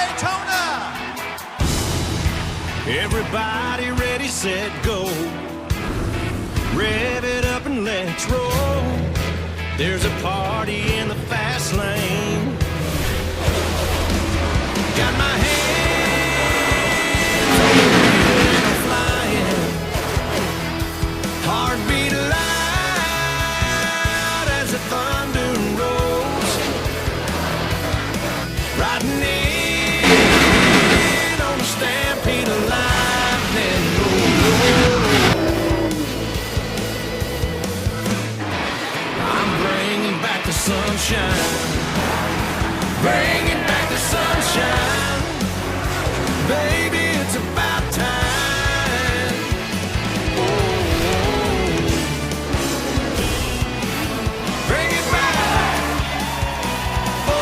Daytona. Everybody ready, set, go. Rev it up and let's roll. There's a party in the fast lane. Got my hands flying. Heartbeat loud as the thunder rolls. Riding in on the stampede of lightning. I'm bringing back the sunshine. Bringing back the sunshine. Baby, it's about time. Oh, bring it back. Oh,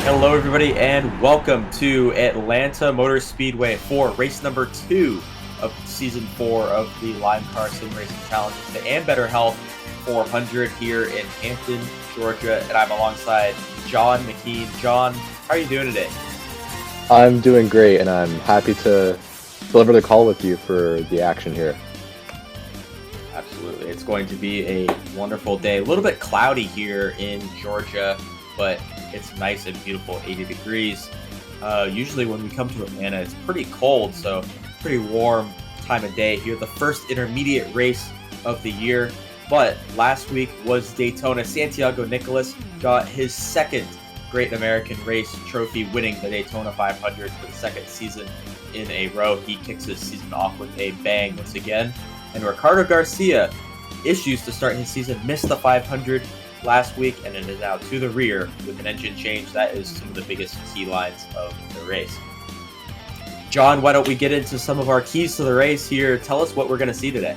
Hello, everybody, and welcome to Atlanta Motor Speedway for race number 2 of season 4 of the LIMECAR SimRacing Challenge. It's the Ambetter Health 400 here in Hampton, Georgia, and I'm alongside John McKean. John, how are you doing today? I'm doing great, and I'm happy to deliver the call with you for the action here. Absolutely. It's going to be a wonderful day. A little bit cloudy here in Georgia, but it's nice and beautiful, 80 degrees. Usually when we come to Atlanta, it's pretty cold, so pretty warm time of day here. The first intermediate race of the year, but last week was Daytona. Santiago Nicholas got his second Great American Race trophy, winning the Daytona 500 for the second season in a row. He kicks his season off with a bang once again. And Ricardo Garcia, issues to start his season, missed the 500 last week, and it is now to the rear with an engine change. That is some of the biggest key lines of the race. John, why don't we get into some of our keys to the race here? Tell us what we're going to see today.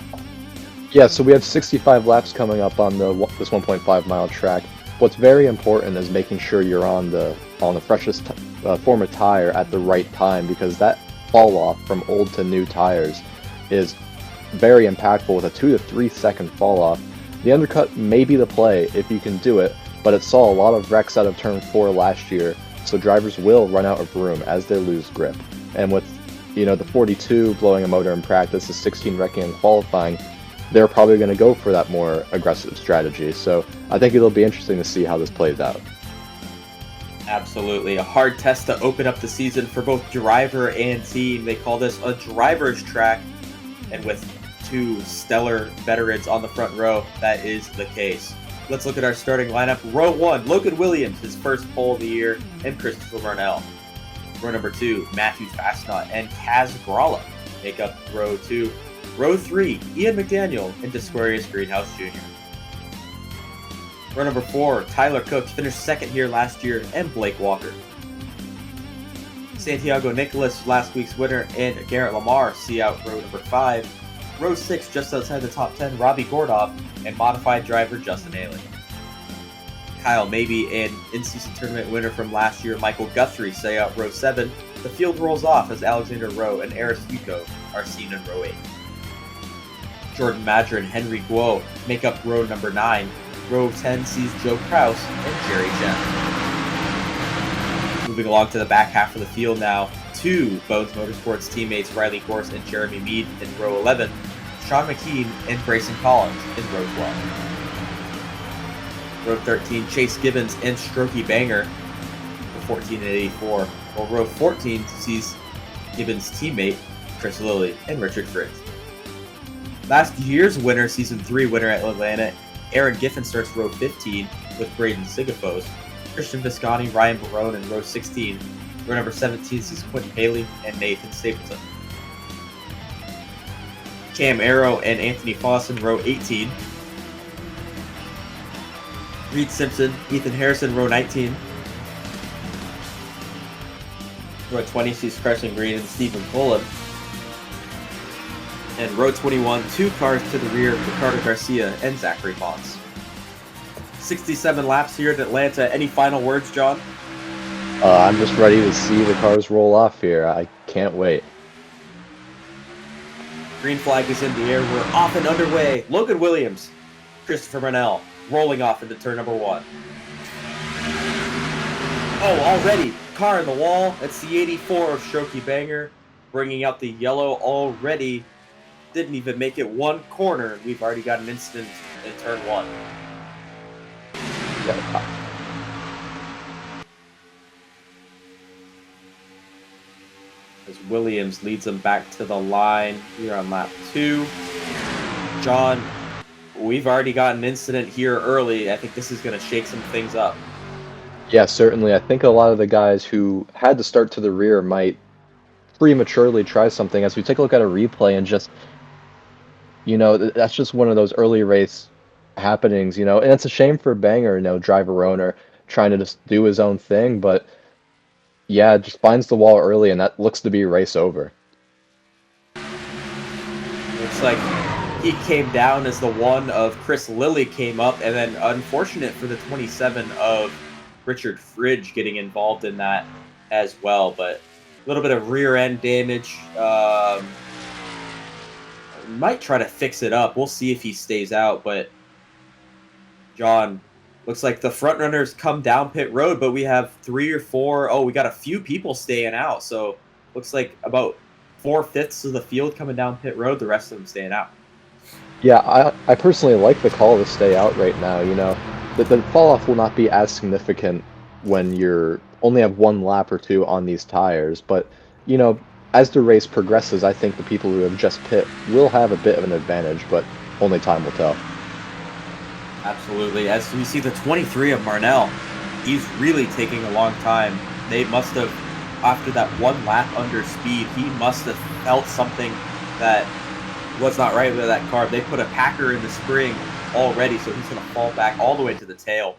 Yeah, so we have 65 laps coming up on this 1.5 mile track. What's very important is making sure you're on the freshest form of tire at the right time, because that fall off from old to new tires is very impactful with a 2 to 3 second fall off. The undercut may be the play if you can do it, but it saw a lot of wrecks out of turn 4 last year, so drivers will run out of room as they lose grip. And with the 42 blowing a motor in practice, the 16 wrecking in qualifying, they're probably going to go for that more aggressive strategy. So I think it'll be interesting to see how this plays out. Absolutely. A hard test to open up the season for both driver and team. They call this a driver's track, and with 2 stellar veterans on the front row, that is the case. Let's look at our starting lineup. Row 1, Logan Williams, his first pole of the year, and Christopher Marnell. Row number 2, Matthew Fastnot and Kaz Gralla make up row 2. Row 3, Ian McDaniel and Desquarius Greenhouse Jr. Row number 4, Tyler Cooks finished second here last year, and Blake Walker. Santiago Nicholas, last week's winner, and Garrett Lamar see out row number 5. Row 6, just outside the top 10, Robbie Gordoff and modified driver Justin Haley. Kyle Mabey and in-season tournament winner from last year, Michael Guthrie, say out row 7. The field rolls off as Alexander Rowe and Eris Yuko are seen in row 8. Jordan Madra and Henry Guo make up row number 9. Row 10 sees Joe Kraus and Jerry Chen. Moving along to the back half of the field now, 2 Bones Motorsports teammates Riley Gorse and Jeremy Mead in row 11, Sean McKean and Grayson Collins in row 12. Row 13, Chase Gibbons and Strokey Banger for 14 and 84, while row 14 sees Gibbons' teammate Chris Lilly and Richard Fritz. Last year's winner, season 3 winner at Atlanta, Aaron Giffen starts row 15 with Braden Sigafos. Christian Visconti, Ryan Barone in row 16. Row number 17 sees Quentin Bailey and Nathan Stapleton. Cam Arrow and Anthony Foss in row 18. Reed Simpson, Ethan Harrison, row 19. Row 20 sees Carson Green and Stephen Pullen. And row 21, 2 cars to the rear, Ricardo Garcia and Zachary Fonts. 67 laps here at Atlanta. Any final words, John? I'm just ready to see the cars roll off here. I can't wait. Green flag is in the air. We're off and underway. Logan Williams, Christopher Brunel rolling off into turn number 1. Oh, already car in the wall. That's the 84 of Strokey Banger, bringing out the yellow already. Didn't even make it one corner. We've already got an incident in turn 1. As Williams leads them back to the line here on lap 2. John, we've already got an incident here early. I think this is going to shake some things up. Yeah, certainly. I think a lot of the guys who had to start to the rear might prematurely try something. As we take a look at a replay and just, that's just one of those early race happenings, and it's a shame for Banger, driver owner, trying to just do his own thing, but yeah, just finds the wall early, and that looks to be race over. Looks like he came down as the one of Chris Lilly came up, and then unfortunate for the 27 of Richard Fridge getting involved in that as well, but a little bit of rear end damage. Might try to fix it up. We'll see if he stays out, but John, looks like the front runners come down pit road, but we have 3 or 4. Oh, we got a few people staying out, so looks like about 4/5 of the field coming down pit road, the rest of them staying out. Yeah, I personally like the call to stay out right now. The fall off will not be as significant when you're only have 1 lap or 2 on these tires, but as the race progresses, I think the people who have just pit will have a bit of an advantage, but only time will tell. Absolutely. As we see the 23 of Marnell, he's really taking a long time. They must have, after that 1 lap under speed, he must have felt something that was not right with that car. They put a packer in the spring already, so he's going to fall back all the way to the tail.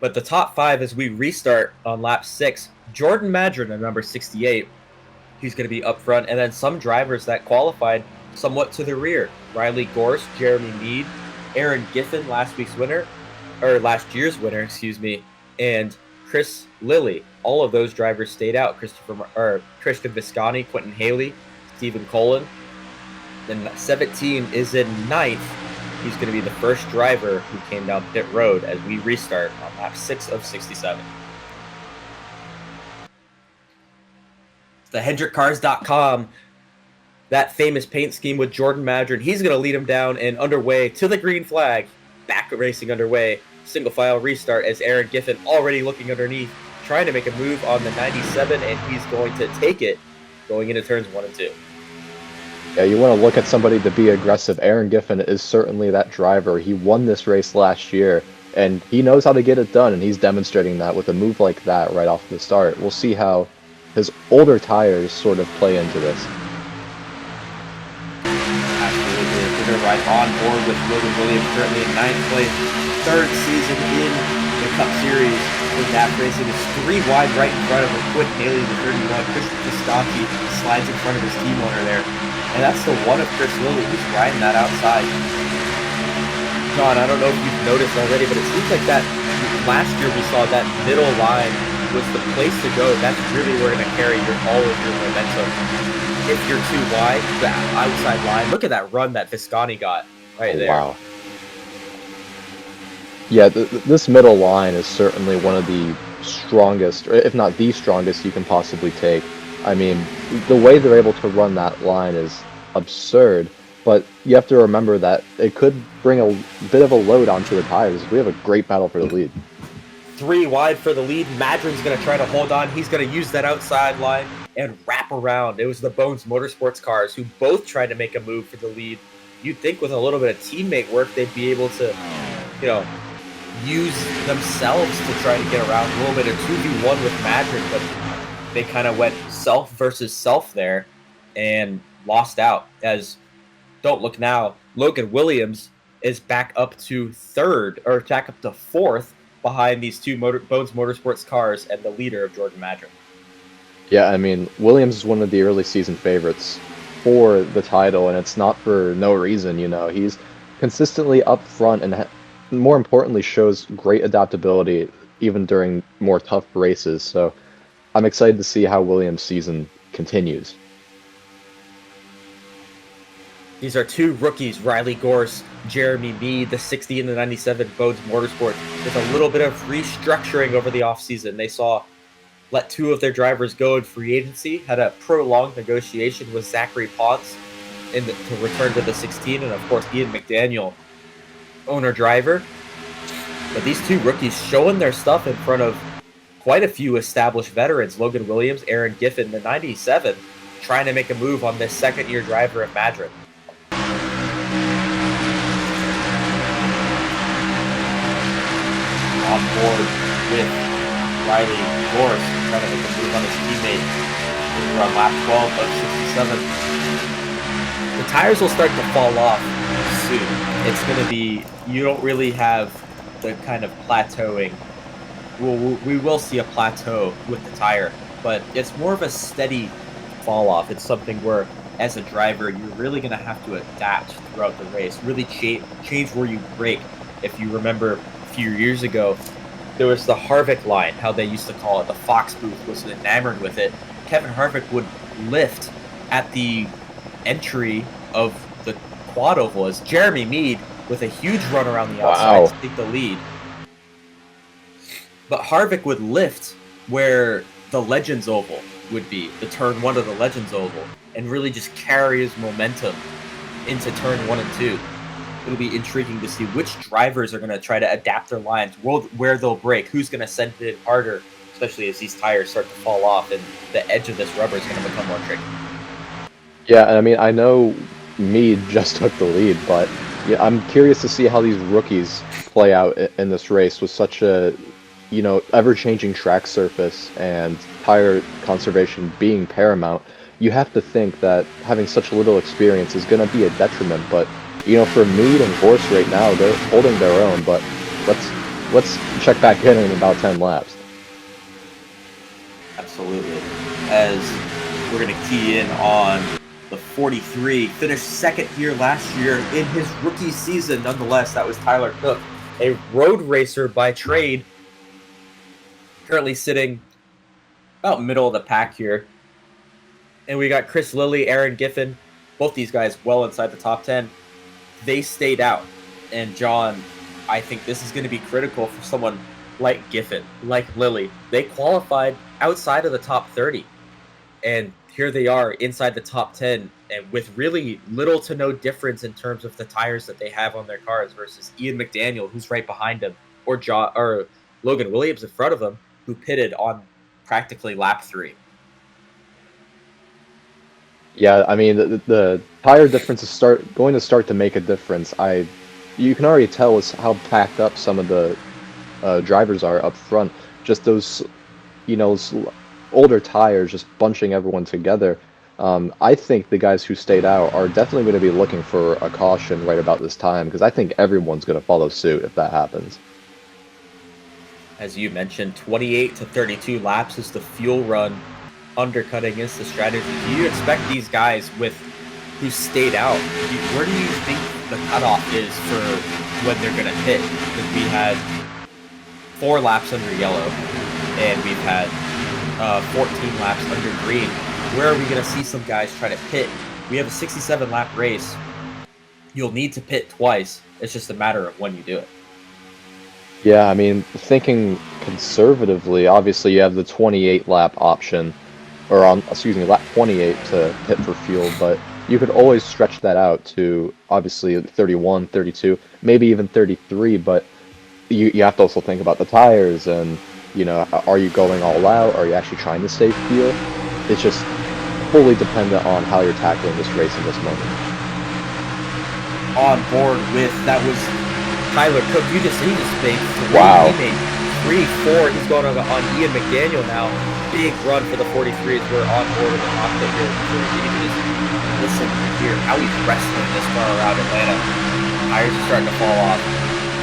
But the top 5 as we restart on lap 6, Jordan Madron at number 68. He's going to be up front, and then some drivers that qualified somewhat to the rear. Riley Gorse, Jeremy Mead, Aaron Giffen, last year's winner, and Chris Lilly. All of those drivers stayed out. Christian Visconti, Quentin Haley, Stephen Cullen. Then 17 is in 9th. He's going to be the first driver who came down pit road as we restart on lap 6 of 67. The HendrickCars.com, that famous paint scheme with Jordan Madron. He's going to lead him down and underway to the green flag. Back racing underway. Single file restart as Aaron Giffen already looking underneath, trying to make a move on the 97, and he's going to take it going into turns 1 and 2. Yeah, you want to look at somebody to be aggressive. Aaron Giffen is certainly that driver. He won this race last year, and he knows how to get it done, and he's demonstrating that with a move like that right off the start. We'll see how his older tires sort of play into this. Absolutely. We're going to ride on board with Logan Williams currently in 9th place. 3rd season in the Cup Series with that racing. It's 3 wide right in front of him. Quentin Haley, the 31. Christian Visconti slides in front of his team owner there. And that's the one of Chris Lilly. He's riding that outside. John, I don't know if you've noticed already, but it seems like that last year we saw that middle line was the place to go. That's really where you're going to carry all of your momentum. If you're too wide, the outside line. Look at that run that Visconti got right there. Wow. Yeah, this middle line is certainly one of the strongest, or if not the strongest, you can possibly take. I mean, the way they're able to run that line is absurd, but you have to remember that it could bring a bit of a load onto the tires. We have a great battle for the lead. 3 wide for the lead. Madron's going to try to hold on. He's going to use that outside line and wrap around. It was the Bones Motorsports cars who both tried to make a move for the lead. You'd think with a little bit of teammate work, they'd be able to, use themselves to try to get around. A little bit of 2v1 with Madron, but they kind of went self versus self there and lost out. As, don't look now, Logan Williams is back up to 4th behind these 2 Bones Motorsports cars and the leader of Jordan Madron. Yeah, I mean, Williams is one of the early season favorites for the title, and it's not for no reason. He's consistently up front and more importantly shows great adaptability even during more tough races. So I'm excited to see how Williams' season continues. These are two rookies, Riley Gorse, Jeremy Mead, the 60 and the 97 Bodes Motorsports, with a little bit of restructuring over the offseason. They let two of their drivers go in free agency, had a prolonged negotiation with Zachary Potts to return to the 16, and of course Ian McDaniel, owner-driver. But these two rookies showing their stuff in front of quite a few established veterans, Logan Williams, Aaron Giffen, the 97, trying to make a move on this second-year driver of Madrid. On board with Riley Gorse, trying to make a move on his teammate. We're on lap 12 of 67. The tires will start to fall off soon. It's going to be, you don't really have the kind of plateauing. We will see a plateau with the tire, but it's more of a steady fall off. It's something where, as a driver, you're really going to have to adapt throughout the race, really change where you brake. If you remember a few years ago, there was the Harvick line, how they used to call it. The Fox booth was enamored with it. Kevin Harvick would lift at the entry of the quad oval as Jeremy Mead with a huge run around the outside to take the lead. But Harvick would lift where the Legends Oval would be, the turn 1 of the Legends Oval, and really just carry his momentum into turn 1 and 2. It'll be intriguing to see which drivers are going to try to adapt their lines, where they'll break, who's going to send it in harder, especially as these tires start to fall off and the edge of this rubber is going to become more tricky. Yeah, and I mean, I know Mead just took the lead, but yeah, I'm curious to see how these rookies play out in this race with such a, ever-changing track surface and tire conservation being paramount. You have to think that having such little experience is going to be a detriment, but for Mead and Gorse right now, they're holding their own, but let's check back in about 10 laps. Absolutely. As we're going to key in on the 43, finished second here last year in his rookie season. Nonetheless, that was Tyler Cook, a road racer by trade, currently sitting about middle of the pack here. And we got Chris Lilly, Aaron Giffen, both these guys well inside the top 10. They stayed out. And John, I think this is going to be critical for someone like Giffen, like Lilly. They qualified outside of the top 30. And here they are inside the top 10, and with really little to no difference in terms of the tires that they have on their cars versus Ian McDaniel, who's right behind him, or Logan Williams in front of him, who pitted on practically lap 3. Yeah, I mean, the tire difference is going to start to make a difference. You can already tell how packed up some of the drivers are up front. Just those, older tires just bunching everyone together. I think the guys who stayed out are definitely going to be looking for a caution right about this time, because I think everyone's going to follow suit if that happens. As you mentioned, 28 to 32 laps is the fuel run, undercutting against the strategy. Do you expect these guys who stayed out, where do you think the cutoff is for when they're going to hit? Because we had 4 laps under yellow, and we've had 14 laps under green. Where are we going to see some guys try to pit? We have a 67-lap race. You'll need to pit twice. It's just a matter of when you do it. Yeah, I mean, thinking conservatively, obviously you have the 28-lap option, or lap 28 to pit for fuel, but you could always stretch that out to obviously 31, 32, maybe even 33, but you have to also think about the tires and, are you going all out? Are you actually trying to stay fuel? It's just fully dependent on how you're tackling this race in this moment. On board with, that was Tyler Cook. He just made 3. Wow. He made 3, 4. He's going on Ian McDaniel now. Big run for the 43s. We're on board in the cockpit here. So you can just listen to hear how he's wrestling this far around Atlanta. Tires are starting to fall off.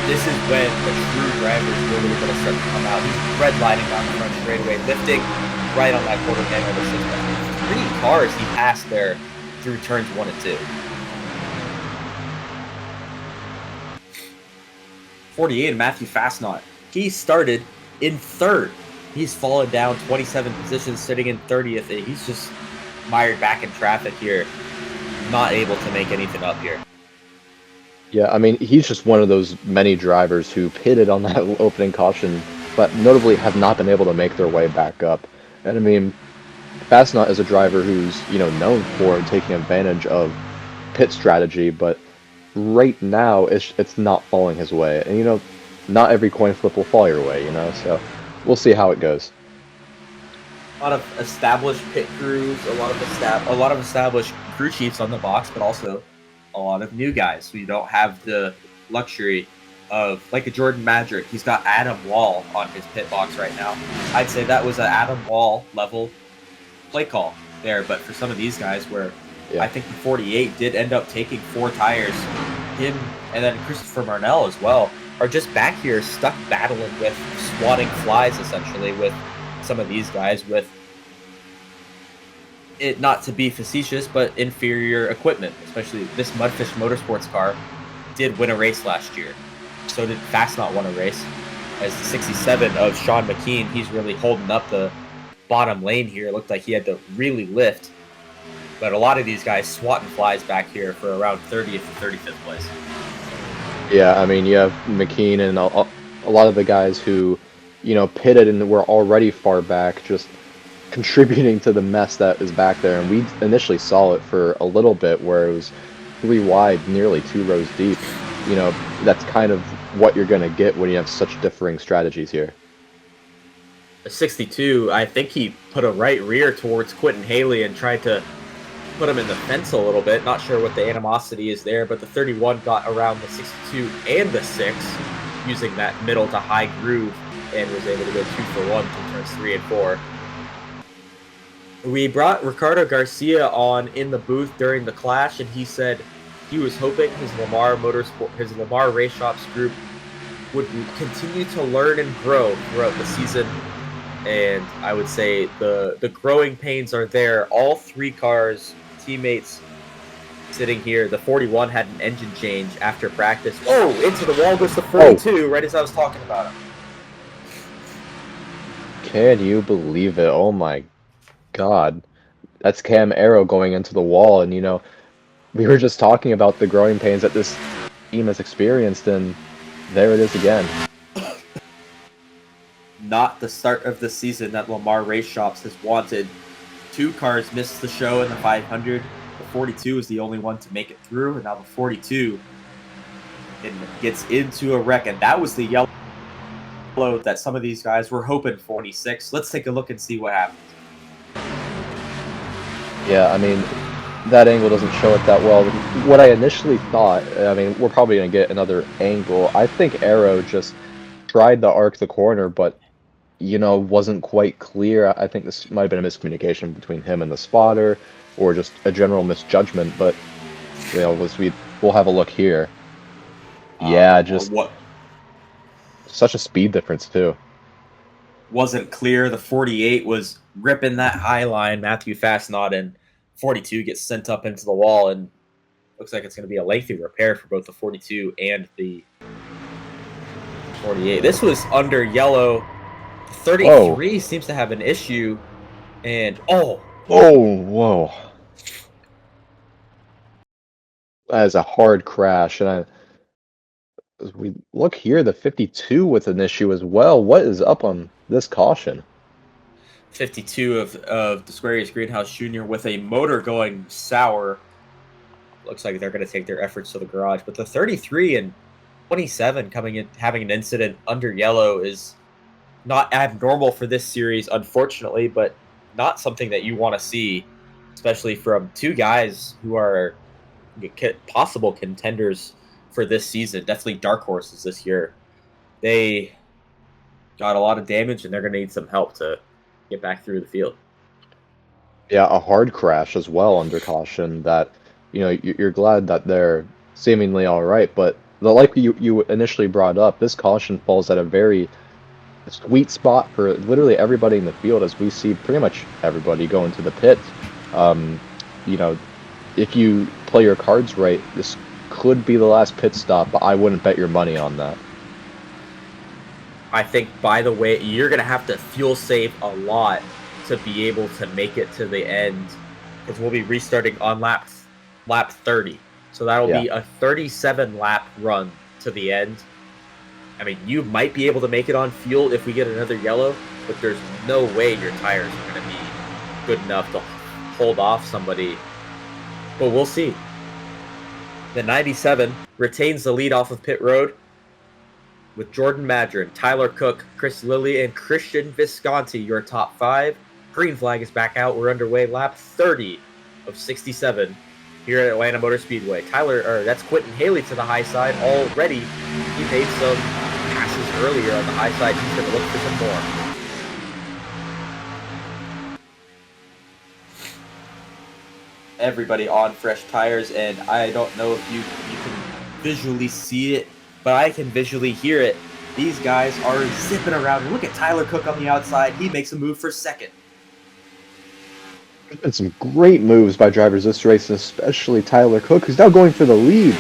This is when the true drivers are really going to start to come out. He's redlining down the front straightaway, lifting right on that quarter panel of the system. 3 cars he passed there through turns 1 and 2. 48, Matthew Fastnot. He started in 3rd. He's fallen down 27 positions, sitting in 30th, and he's just mired back in traffic here. not able to make anything up here. Yeah, I mean, he's just one of those many drivers who pitted on that opening caution, but notably have not been able to make their way back up. And I mean, Fastnut is a driver who's, known for taking advantage of pit strategy, but right now it's not falling his way. And not every coin flip will fall your way, so we'll see how it goes. A lot of established pit crews, a lot of established crew chiefs on the box, but also a lot of new guys who don't have the luxury of, like a Jordan Madrick. He's got Adam Wall on his pit box right now. I'd say that was an Adam Wall level play call there, but for some of these guys where I think the 48 did end up taking 4 tires, him and then Christopher Marnell as well are just back here stuck battling with swatting flies essentially with some of these guys with it, not to be facetious, but inferior equipment. Especially this Mudfish Motorsports car did win a race last year. So did Fastnut win a race. As the 67 of Sean McKean, he's really holding up the bottom lane here. It looked like he had to really lift. But a lot of these guys swatting flies back here for around 30th to 35th place. Yeah, I mean, you have McKean and a lot of the guys who, pitted and were already far back, just contributing to the mess that is back there. And we initially saw it for a little bit where it was 3 wide, nearly 2 rows deep. That's kind of what you're going to get when you have such differing strategies here. A 62, I think he put a right rear towards Quentin Haley and tried to put him in the fence a little bit. Not sure what the animosity is there, but the 31 got around the 62 and the 6 using that middle to high groove and was able to go 2 for 1 through turns 3 and 4. We brought Ricardo Garcia on in the booth during the clash, and he said he was hoping his Lamar Race Shops group would continue to learn and grow throughout the season. And I would say the growing pains are there. All 3 cars, teammates sitting here. The 41 had an engine change after practice. Oh, into the wall goes the 42, right as I was talking about him. Can you believe it? Oh my God. That's Cam Arrow going into the wall. And, we were just talking about the growing pains that this team has experienced, and there it is again. Not the start of the season that Lamar Race Shops has wanted. 2 cars missed the show in the 500. The 42 is the only one to make it through, and now the 42 gets into a wreck, and that was the yellow that some of these guys were hoping for. 26. Let's take a look and see what happens. Yeah, I mean, that angle doesn't show it that well. What I initially thought, I mean, we're probably going to get another angle. I think Arrow just tried to arc the corner, but wasn't quite clear. I think this might have been a miscommunication between him and the spotter, or just a general misjudgment. But we'll have a look here. Yeah, just what? Such a speed difference too. Wasn't clear. The 48 was ripping that high line, Matthew Fastnut, and 42 gets sent up into the wall, and looks like it's going to be a lengthy repair for both the 42 and the 48. This was under yellow. 33 seems to have an issue, and whoa. That is a hard crash, and as we look here, the 52 with an issue as well. What is up on this caution? 52 of Squarius Greenhouse Jr. with a motor going sour. Looks like they're going to take their efforts to the garage. But the 33 and 27 coming in, having an incident under yellow is not abnormal for this series, unfortunately, but not something that you want to see, especially from 2 guys who are possible contenders for this season. Definitely dark horses this year. They got a lot of damage, and they're going to need some help to get back through the field. Yeah, a hard crash as well under caution that, you're glad that they're seemingly all right, but like you initially brought up, this caution falls at a very sweet spot for literally everybody in the field, as we see pretty much everybody go into the pit. If you play your cards right, this could be the last pit stop, but I wouldn't bet your money on that. I think, by the way, you're going to have to fuel save a lot to be able to make it to the end, because we'll be restarting on lap lap 30. So that'll Yeah. be a 37 lap run to the end. I mean, you might be able to make it on fuel if we get another yellow, but there's no way your tires are going to be good enough to hold off somebody. But we'll see. The 97 retains the lead off of pit road with Jordan Madron, Tyler Cook, Chris Lilly, and Christian Visconti, your top 5. Green flag is back out. We're underway. Lap 30 of 67 here at Atlanta Motor Speedway. That's Quentin Haley to the high side already. He made some passes earlier on the high side. He's going to look for some more. Everybody on fresh tires, and I don't know if you can visually see it, but I can visually hear it. These guys are zipping around. And look at Tyler Cook on the outside. He makes a move for second. There's been some great moves by drivers this race, and especially Tyler Cook, who's now going for the lead.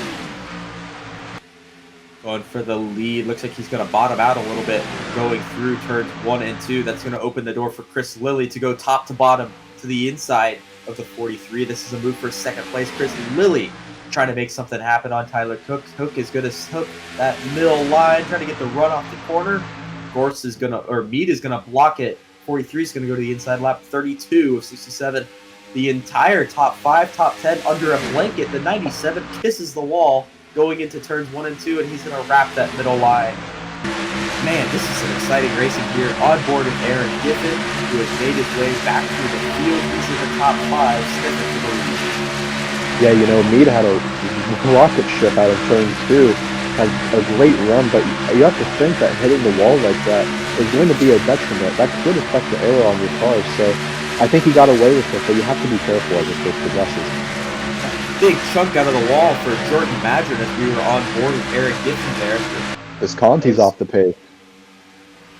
Going for the lead. Looks like he's going to bottom out a little bit going through turns 1 and 2. That's going to open the door for Chris Lilly to go top to bottom to the inside of the 43. This is a move for second place. Chris Lilly trying to make something happen on Tyler Cook. Cook is going to hook that middle line, trying to get the run off the corner. Mead is going to block it. 43 is going to go to the inside, lap 32 of 67. The entire top 5, top 10 under a blanket. The 97 kisses the wall going into turns 1 and 2, and he's going to wrap that middle line. Man, this is some exciting racing here. On board with Aaron Giffen, who has made his way back through the field. He's in the top 5, sniffing for the lead. Yeah, Mead had a rocket ship out of turn 2. Had a great run, but you have to think that hitting the wall like that is going to be a detriment. That could affect the aero on your car, so I think he got away with it, but you have to be careful as this progresses. Big chunk out of the wall for Jordan Madron as we were on board with Aaron Giffen there. Visconti's off the pace.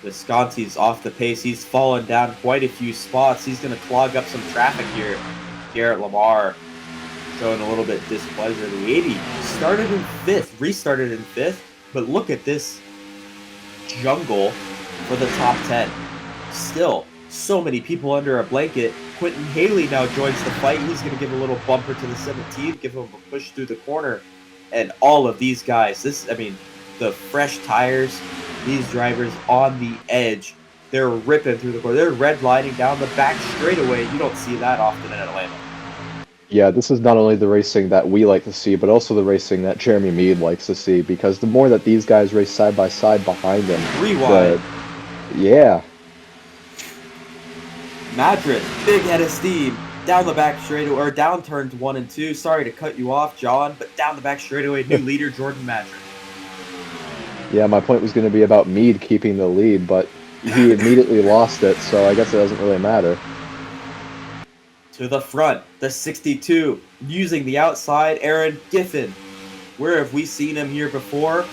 Visconti's off the pace. He's fallen down quite a few spots. He's going to clog up some traffic here. Garrett Lamar showing a little bit displeasure. The 80 started in 5th, restarted in 5th, but look at this jungle for the top 10. Still, so many people under a blanket. Quentin Haley now joins the fight. He's going to give a little bumper to the 17, give him a push through the corner. And all of these guys, the fresh tires, these drivers on the edge, they're ripping through the corner. They're redlining down the back straightaway. You don't see that often in Atlanta. Yeah, this is not only the racing that we like to see, but also the racing that Jeremy Mead likes to see, because the more that these guys race side by side behind him, Rewind. Yeah. Madrid, big head of steam, down the back straightaway, or down turns 1 and 2. Sorry to cut you off, John, but down the back straightaway, new leader, Jordan Madrid. Yeah, my point was going to be about Mead keeping the lead, but he immediately lost it, so I guess it doesn't really matter. To the front, the 62, using the outside, Aaron Giffen. Where have we seen him here before?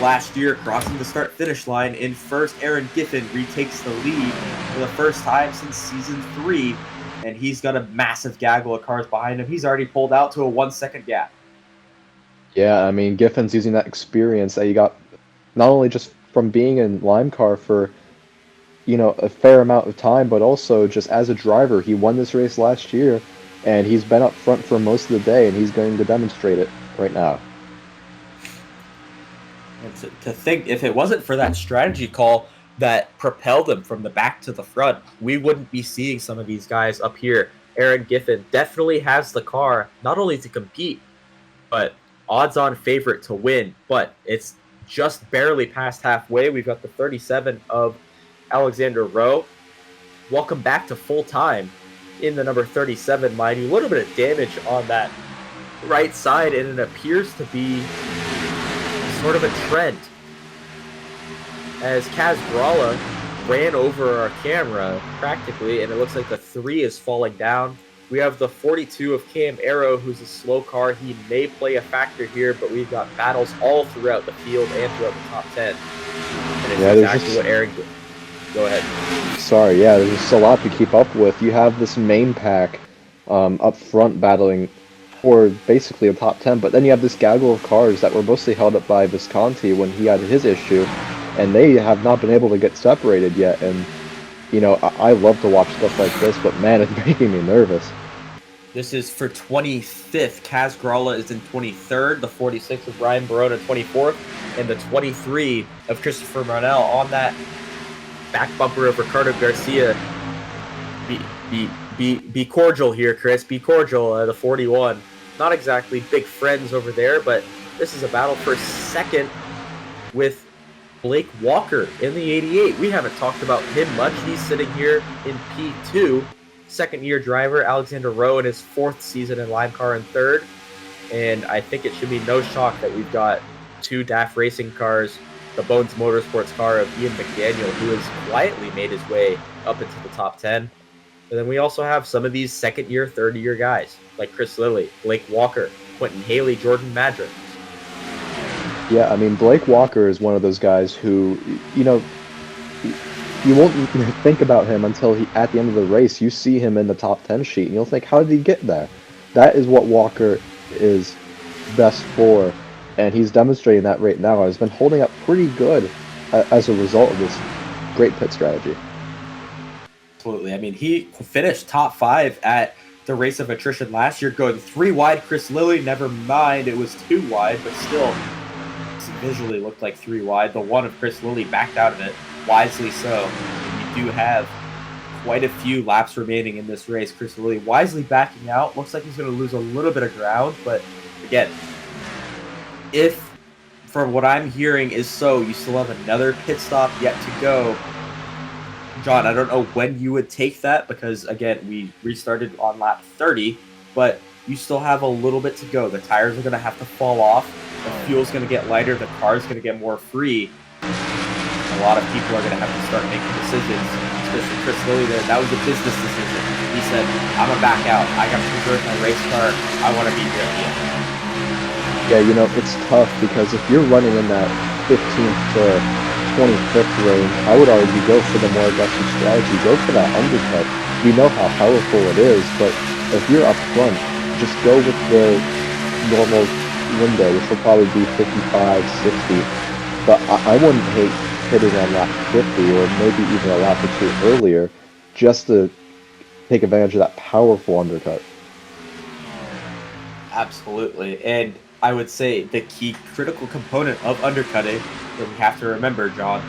Last year, crossing the start-finish line in first, Aaron Giffen retakes the lead for the first time since Season 3, and he's got a massive gaggle of cars behind him. He's already pulled out to a 1-second gap. Yeah, Giffen's using that experience that he got not only just from being in LIMECAR for a fair amount of time, but also just as a driver. He won this race last year, and he's been up front for most of the day, and he's going to demonstrate it right now. And to think, if it wasn't for that strategy call that propelled him from the back to the front, we wouldn't be seeing some of these guys up here. Aaron Giffen definitely has the car, not only to compete, but odds-on favorite to win. But it's just barely past halfway. We've got the 37 of Alexander Rowe. Welcome back to full time in the number 37 line. A little bit of damage on that right side, and it appears to be sort of a trend as Kaz Gralla ran over our camera practically, and it looks like the 3 is falling down. We have the 42 of Cam Arrow, who's a slow car. He may play a factor here, but we've got battles all throughout the field and throughout the top 10. And it's exactly what Aaron did. Go ahead. Sorry, yeah, there's just a lot to keep up with. You have this main pack up front battling for basically a top 10, but then you have this gaggle of cars that were mostly held up by Visconti when he had his issue, and they have not been able to get separated yet. And I love to watch stuff like this, but man, it's making me nervous. This is for 25th. Kaz Gralla is in 23rd. The 46 of Ryan Barone in 24th. And the 23 of Christopher Marnell on that back bumper of Ricardo Garcia. Be cordial here, Chris. Be cordial. The 41. Not exactly big friends over there, but this is a battle for second with Blake Walker in the 88. We haven't talked about him much. He's sitting here in P2. Second-year driver, Alexander Rowe, in his 4th season in LIMECAR in 3rd. And I think it should be no shock that we've got 2 DAF racing cars, the Bones Motorsports car of Ian McDaniel, who has quietly made his way up into the top 10. And then we also have some of these second-year, third-year guys, like Chris Lilly, Blake Walker, Quentin Haley, Jordan Madrid. Yeah, I mean, Blake Walker is one of those guys who, you know, you won't think about him until at the end of the race, you see him in the top 10 sheet, and you'll think, how did he get there? That is what Walker is best for, and he's demonstrating that right now. He's been holding up pretty good as a result of this great pit strategy. Absolutely. I mean, he finished top 5 at the race of attrition last year, going 3 wide. Chris Lilly, never mind, it was 2 wide, but still visually looked like 3 wide. The one of Chris Lilly backed out of it, wisely so. And you do have quite a few laps remaining in this race. Chris Lilly wisely backing out. Looks like he's going to lose a little bit of ground, but again, if from what I'm hearing is so, you still have another pit stop yet to go. John, I don't know when you would take that because, again, we restarted on lap 30, but you still have a little bit to go. The tires are going to have to fall off. The fuel's going to get lighter. The car's going to get more free. A lot of people are going to have to start making decisions, especially Chris Lilly there. That was a business decision. He said, I'm going to back out. I got to preserve my race car. I want to be here at the end. Yeah, you know, it's tough because if you're running in that 15th to 25th range, I would argue go for the more aggressive strategy. Go for that undercut. We know how powerful it is, but if you're up front, just go with the normal window, which will probably be 55, 60. But I wouldn't hate hitting on lap 50 or maybe even a lap or 2 earlier just to take advantage of that powerful undercut. Absolutely. And I would say the key critical component of undercutting that we have to remember, John,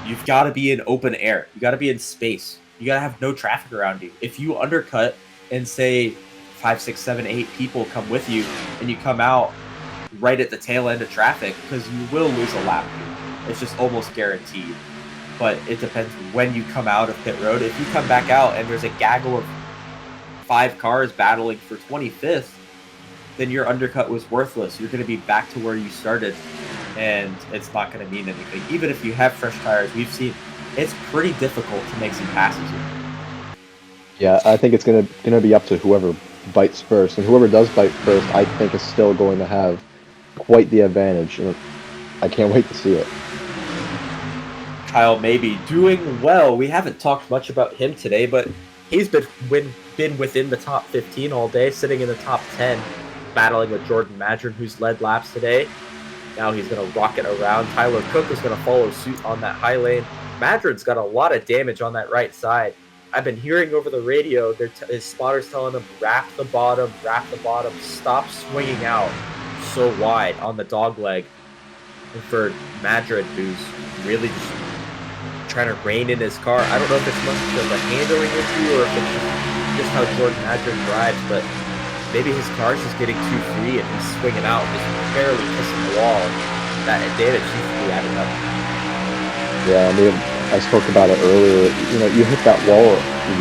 you've got to be in open air. You got to be in space. You got to have no traffic around you. If you undercut and say 5, 6, 7, 8 people come with you and you come out right at the tail end of traffic, because you will lose a lap. It's just almost guaranteed. But it depends when you come out of pit road. If you come back out and there's a gaggle of 5 cars battling for 25th, then your undercut was worthless. You're going to be back to where you started, and it's not going to mean anything. Even if you have fresh tires, we've seen it's pretty difficult to make some passes here. Yeah, I think it's gonna be up to whoever bites first, and whoever does bite first, I think is still going to have quite the advantage. And I can't wait to see it. Kyle Maybe doing well. We haven't talked much about him today, but he's been within the top 15 all day, sitting in the top 10, battling with Jordan Madrid, who's led laps today. Now he's going to rocket around. Tyler Cook is going to follow suit on that high lane. Madrid's got a lot of damage on that right side. I've been hearing over the radio, his spotters telling him, wrap the bottom, stop swinging out so wide on the dog leg. And for Madrid, who's really just trying to rein in his car, I don't know if it's much of a handling issue or if it's just how Jordan Madrid drives, but maybe his car's just getting too free and he's swinging out, just barely kissing the wall. That damage seems to be adding up. Yeah, I mean, I spoke about it earlier. You know, you hit that wall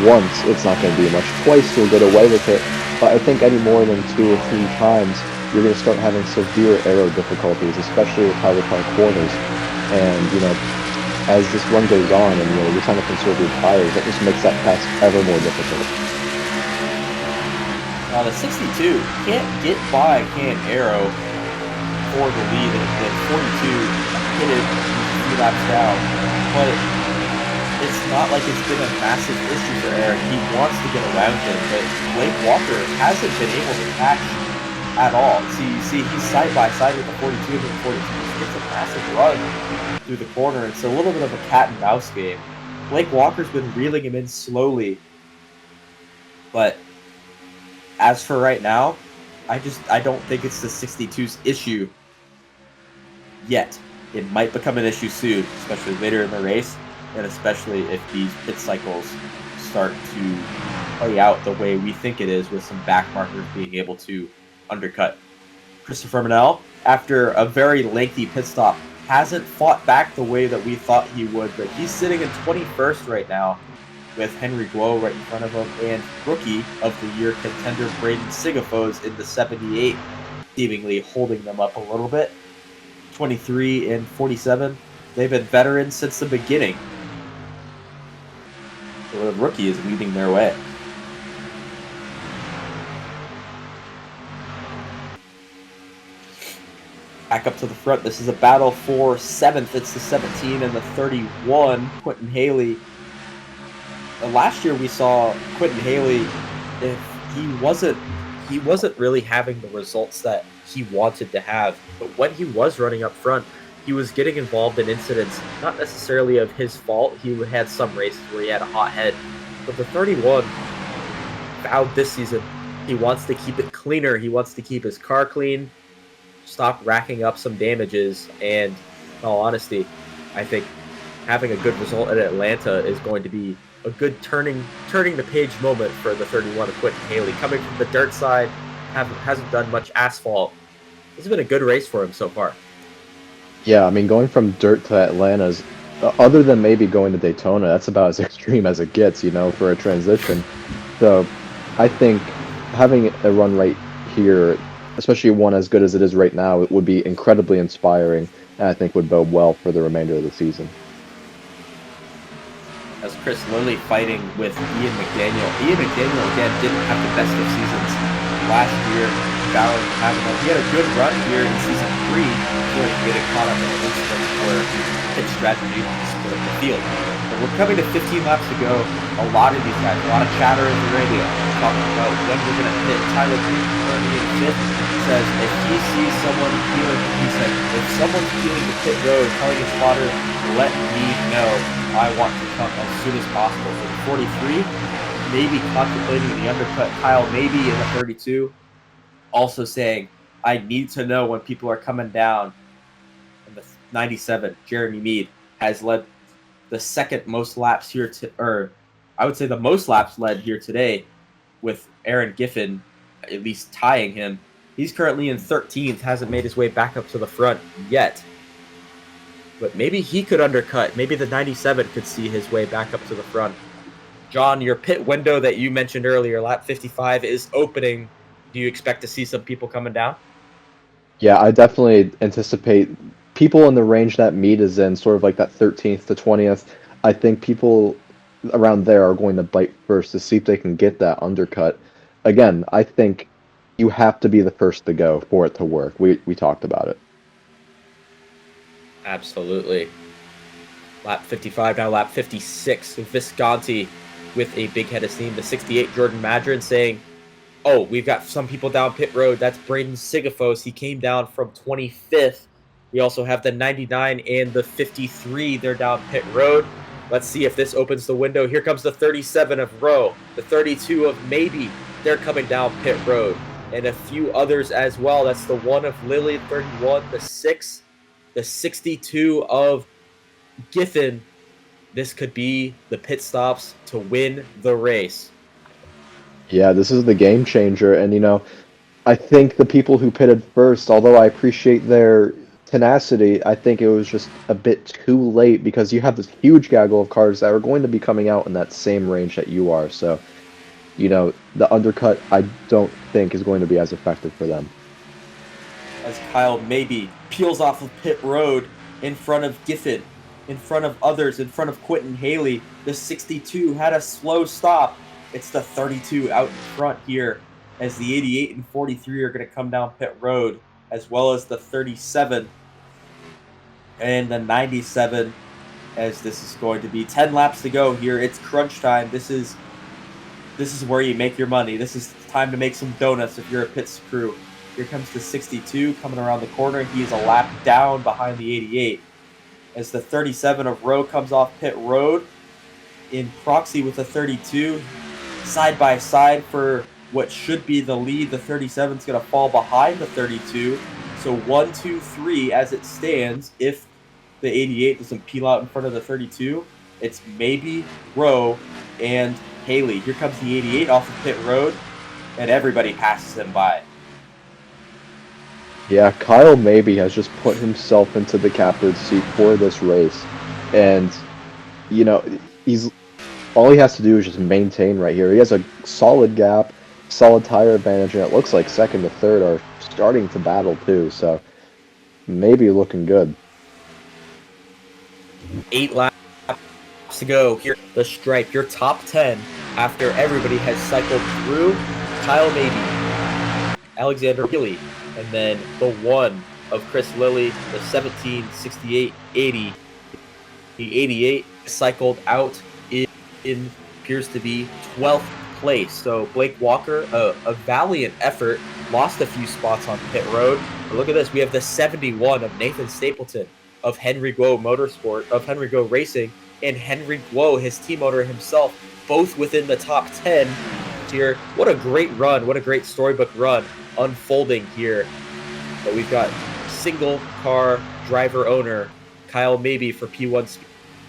once, it's not going to be much. Twice, you'll get away with it. But I think any more than 2 or 3 times, you're going to start having severe aero difficulties, especially with how they car corners. And, you know, as this run goes on and, you know, you're trying to conserve your tires, that just makes that pass ever more difficult. Now, the 62 can't get by Can Arrow for the lead, and 42 hit it a few laps down. But it's not like it's been a massive issue for Aaron. He wants to get around him, but Blake Walker hasn't been able to catch at all. So you see he's side by side with the 42 and the 42. It's a massive run through the corner. It's a little bit of a cat and mouse game. Blake Walker's been reeling him in slowly, but as for right now, I don't think it's the 62's issue yet. It might become an issue soon, especially later in the race, and especially if these pit cycles start to play out the way we think it is, with some back markers being able to undercut. Christopher Manel, after a very lengthy pit stop, hasn't fought back the way that we thought he would, but he's sitting in 21st right now with Henry Guo right in front of him, and Rookie of the Year contender Braden Sigafos in the 78, seemingly holding them up a little bit. 23 and 47. They've been veterans since the beginning. So the Rookie is leading their way. Back up to the front. This is a battle for 7th. It's the 17 and the 31. Quentin Haley. Last year we saw Quentin Haley, if he wasn't really having the results that he wanted to have, but when he was running up front, he was getting involved in incidents, not necessarily of his fault. He had some races where he had a hot head, but the 31 vowed this season he wants to keep it cleaner. He wants to keep his car clean, stop racking up some damages, and in all honesty, I think having a good result at Atlanta is going to be a good turning the page moment for the 31 of Quentin Haley. Coming from the dirt side, hasn't done much asphalt. This has been a good race for him so far. Yeah, I mean, going from dirt to Atlanta is, other than maybe going to Daytona, that's about as extreme as it gets, for a transition. So I think having a run right here, especially one as good as it is right now, it would be incredibly inspiring, and I think would bode well for the remainder of the season. As Chris Lilly fighting with Ian McDaniel. Ian McDaniel, again, didn't have the best of seasons last year. He had a good run here in Season 3 before he getting caught up in an incident where pit strategy split the field. But we're coming to 15 laps to go. A lot of these guys, a lot of chatter in the radio, talking about when we're going to pit. Tyler Green, currently in 5th, says if he sees someone peeling, he said, if someone's peeling the pit road, telling his spotter, let me know. I want to come as soon as possible. So the 43, maybe contemplating the undercut. Kyle maybe in the 32, also saying, I need to know when people are coming down. And the 97, Jeremy Mead, has led the second most laps here, or I would say the most laps led here today, with Aaron Giffen at least tying him. He's currently in 13th, hasn't made his way back up to the front yet. But maybe he could undercut. Maybe the 97 could see his way back up to the front. John, your pit window that you mentioned earlier, lap 55, is opening. Do you expect to see some people coming down? Yeah, I definitely anticipate people in the range that Mead is in, sort of like that 13th to 20th. I think people around there are going to bite first to see if they can get that undercut. Again, I think you have to be the first to go for it to work. We talked about it. Absolutely. Lap 55, now lap 56. Visconti with a big head of steam. The 68, Jordan Madron, saying, oh, we've got some people down pit road. That's Braden Sigafos. He came down from 25th. We also have the 99 and the 53. They're down pit road. Let's see if this opens the window. Here comes the 37 of Rowe. The 32 of Maybe. They're coming down pit road. And a few others as well. That's the 1 of Lilly, 31, the 6, the 62 of Giffen. This could be the pit stops to win the race. Yeah, this is the game changer. And, I think the people who pitted first, although I appreciate their tenacity, I think it was just a bit too late because you have this huge gaggle of cars that are going to be coming out in that same range that you are. So, the undercut, I don't think is going to be as effective for them. As Kyle Maybe peels off of pit road in front of Giffen, in front of others, in front of Quentin Haley. The 62 had a slow stop. It's the 32 out in front here as the 88 and 43 are going to come down pit road, as well as the 37 and the 97, as this is going to be 10 laps to go here. It's crunch time. This is where you make your money. This is time to make some donuts if you're a pits crew. Here comes the 62 coming around the corner. He is a lap down behind the 88. As the 37 of Rowe comes off pit road in proxy with the 32. Side by side for what should be the lead. The 37 is going to fall behind the 32. So 1, 2, 3 as it stands. If the 88 doesn't peel out in front of the 32, it's maybe Rowe and Haley. Here comes the 88 off of pit road, and everybody passes him by. Yeah, Kyle maybe has just put himself into the captain's seat for this race. And, you know, all he has to do is just maintain right here. He has a solid gap, solid tire advantage, and it looks like second to third are starting to battle too, so maybe looking good. 8 laps to go. Here, the stripe, your top 10 after everybody has cycled through. Kyle Maybe, Alexander Healy, and then the 1 of Chris Lilly, the 17, 68, 80. The 88 cycled out in appears to be 12th place. So Blake Walker, a valiant effort, lost a few spots on pit road. But look at this. We have the 71 of Nathan Stapleton, of Henry Guo Motorsport, of Henry Guo Racing, and Henry Guo, his team owner himself, both within the top 10 here. What a great run. What a great storybook run unfolding here. But we've got single car driver owner Kyle Maybe for P1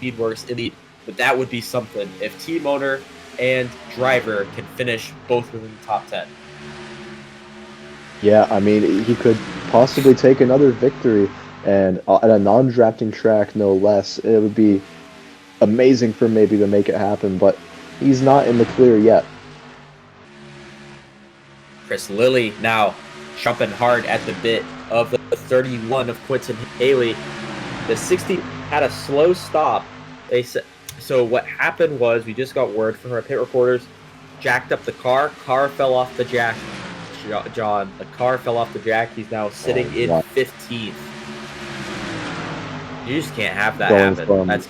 Speedworks in the, but that would be something if team owner and driver can finish both within the top 10. Yeah, I mean, he could possibly take another victory, and at a non-drafting track, no less. It would be amazing for Maybe to make it happen, but he's not in the clear yet. Chris Lilly now jumping hard at the bit of the 31 of Quinton Haley. The 60 had a slow stop. They said so. What happened was we just got word from our pit reporters. Jacked up the car. Car fell off the jack. John, the car fell off the jack. He's now sitting in 15th. You just can't have that happen.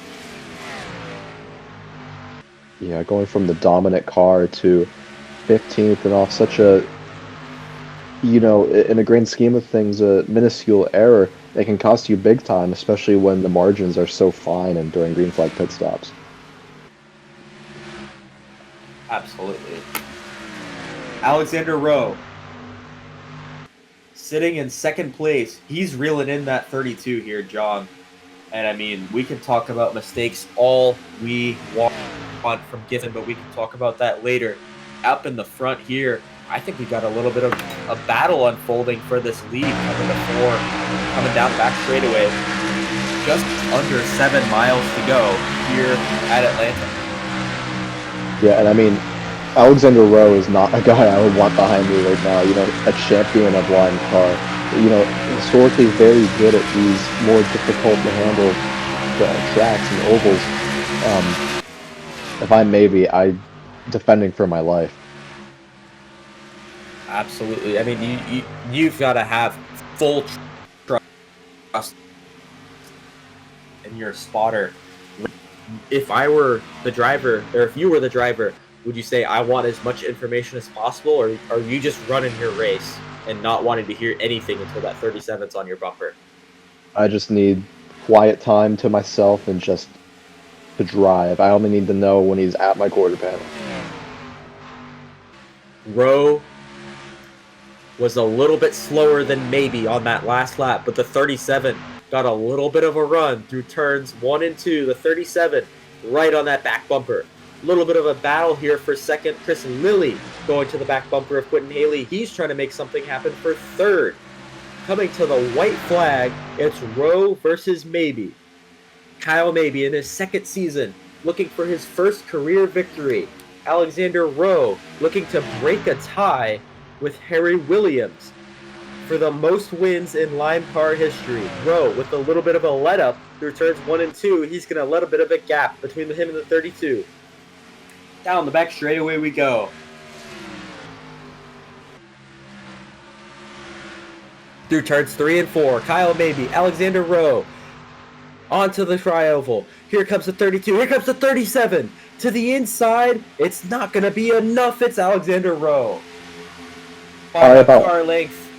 Going from the dominant car to 15th and off such a, in a grand scheme of things, a minuscule error, it can cost you big time, especially when the margins are so fine and during green flag pit stops. Absolutely. Alexander Rowe, sitting in second place. He's reeling in that 32 here, John. And I mean, we can talk about mistakes all we want from Giffen, but we can talk about that later. Up in the front here, I think we got a little bit of a battle unfolding for this lead coming to 4, coming down the back straightaway. Just under 7 miles to go here at Atlanta. Yeah, and I mean, Alexander Rowe is not a guy I would want behind me right now. A champion of LIMECAR. Historically very good at these more difficult to handle tracks and ovals. If I'm Maybe, I'm defending for my life. Absolutely. I mean, you've got to have full trust in your spotter. If I were the driver, or if you were the driver, would you say, I want as much information as possible, or are you just running your race and not wanting to hear anything until that 37's on your bumper? I just need quiet time to myself and just to drive. I only need to know when he's at my quarter panel. Rowe was a little bit slower than Maybe on that last lap, but the 37 got a little bit of a run through turns 1 and 2. The 37 right on that back bumper. A little bit of a battle here for second. Chris Lilly going to the back bumper of Quinton Haley. He's trying to make something happen for third. Coming to the white flag, it's Rowe versus Maybe. Kyle Maybe in his second season, looking for his first career victory. Alexander Rowe looking to break a tie with Harry Williams for the most wins in LIMECAR history. Rowe with a little bit of a let-up through turns 1 and 2. He's going to let a bit of a gap between him and the 32. Down the back straightaway we go. Through turns 3 and 4, Kyle Maybe, Alexander Rowe, onto the tri-oval. Here comes the 32, here comes the 37. To the inside, it's not going to be enough. It's Alexander Rowe. By a car length.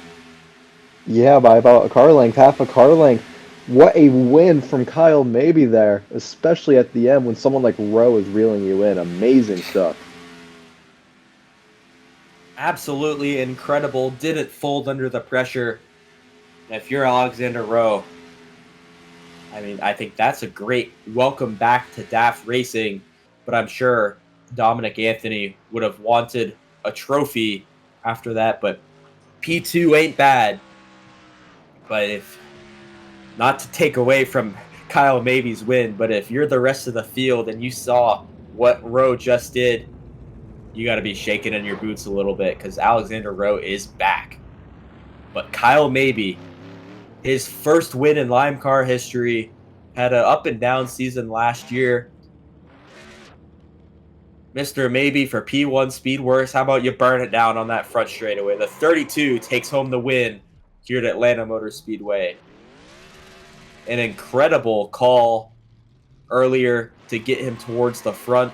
Yeah, by about a car length, half a car length. What a win from Kyle Maybe there, especially at the end when someone like Rowe is reeling you in. Amazing stuff. absolutely incredible. Didn't fold under the pressure. If you're Alexander Rowe, I mean, I think that's a great welcome back to DAF Racing, but I'm sure Dominic Anthony would have wanted a trophy after that, but P2 ain't bad. But if not to take away from Kyle Mabey's win, but if you're the rest of the field and you saw what Rowe just did, you got to be shaking in your boots a little bit because Alexander Rowe is back. But Kyle Mabey, his first win in LIMECAR history, had an up and down season last year. Mr. Mabey for P1 Speedworks, how about you burn it down on that front straightaway? The 32 takes home the win here at Atlanta Motor Speedway. An incredible call earlier to get him towards the front.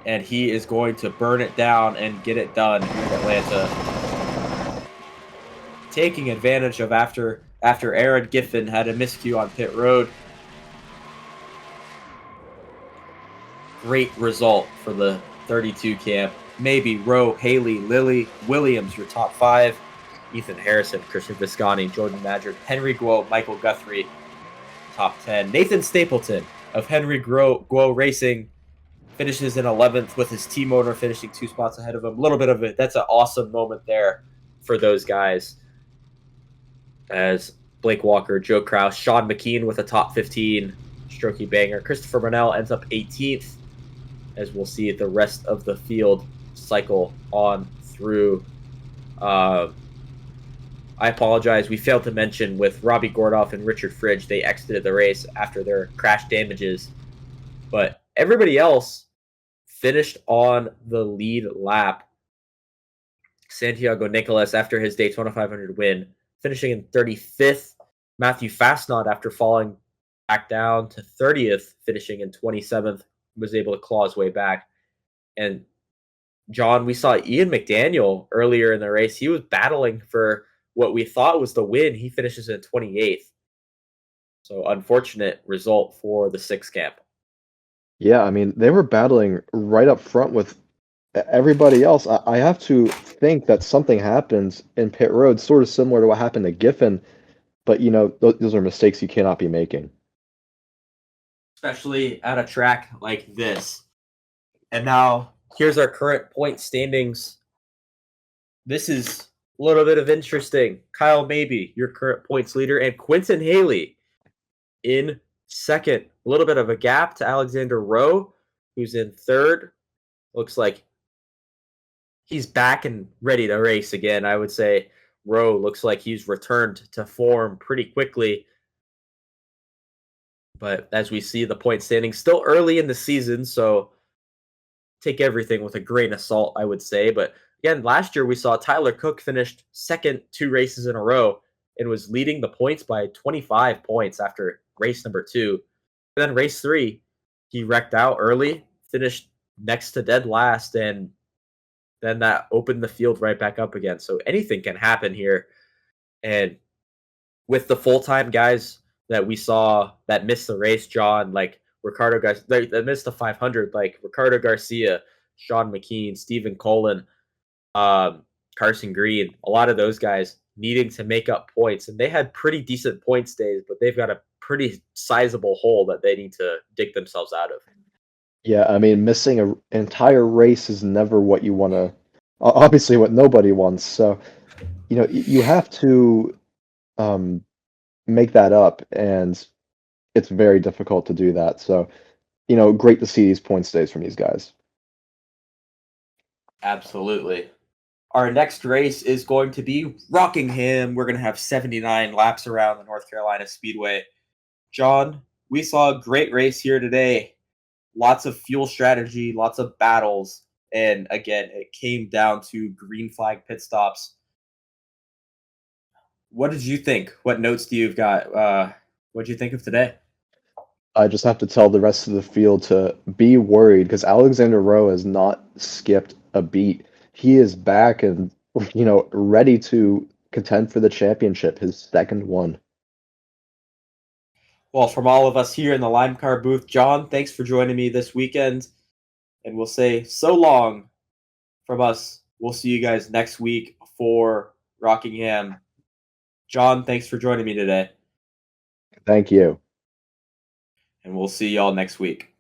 And he is going to burn it down and get it done here in Atlanta. Taking advantage of after Aaron Giffen had a miscue on pit road. Great result for the 32 camp. Maybe Rowe, Haley, Lilly, Williams, your top 5. Ethan Harrison, Christian Visconti, Jordan Madrid, Henry Guo, Michael Guthrie, top 10. Nathan Stapleton of Henry Guo Racing finishes in 11th with his team owner finishing 2 spots ahead of him. A little bit of it. That's an awesome moment there for those guys. As Blake Walker, Joe Kraus, Sean McKean with a top 15 strokey banger. Christopher Burnell ends up 18th, as we'll see the rest of the field cycle on through. I apologize. We failed to mention with Robbie Gordoff and Richard Fridge, they exited the race after their crash damages. But everybody else finished on the lead lap. Santiago Nicolas, after his Daytona 500 win, finishing in 35th. Matthew Fastnod, after falling back down to 30th, finishing in 27th, was able to claw his way back. And John, we saw Ian McDaniel earlier in the race. He was battling for what we thought was the win. He finishes in 28th. So unfortunate result for the 6th camp. Yeah, I mean, they were battling right up front with everybody else. I have to think that something happened in pit road, sort of similar to what happened to Giffen, but those are mistakes you cannot be making. Especially at a track like this. And now, here's our current point standings. This is a little bit of interesting. Kyle Mabey, your current points leader, and Quentin Haley in second. A little bit of a gap to Alexander Rowe, who's in third. Looks like he's back and ready to race again. I would say Rowe looks like he's returned to form pretty quickly. But as we see the point standing, still early in the season, so take everything with a grain of salt, I would say. But again, last year we saw Tyler Cook finished second 2 races in a row and was leading the points by 25 points after race number 2. And then race 3, he wrecked out early, finished next to dead last, and then that opened the field right back up again. So anything can happen here. And with the full-time guys that we saw that missed the race, John, like Ricardo Garcia, that missed the 500, like Ricardo Garcia, Sean McKean, Stephen Colin, Carson Green, a lot of those guys needing to make up points. And they had pretty decent points days, but they've got a pretty sizable hole that they need to dig themselves out of. Yeah, I mean, missing an entire race is never what you want to, obviously what nobody wants. So, you have to make that up, and it's very difficult to do that. So, great to see these point stays from these guys. Absolutely. Our next race is going to be Rockingham. We're going to have 79 laps around the North Carolina Speedway. John, we saw a great race here today. Lots of fuel strategy, lots of battles. And again, it came down to green flag pit stops. What did you think? What notes do you've got? What did you think of today? I just have to tell the rest of the field to be worried because Alexander Rowe has not skipped a beat. He is back and, ready to contend for the championship, his second one. Well, from all of us here in the LimeCar booth, John, thanks for joining me this weekend. And we'll say so long from us. We'll see you guys next week for Rockingham. John, thanks for joining me today. Thank you. And we'll see y'all next week.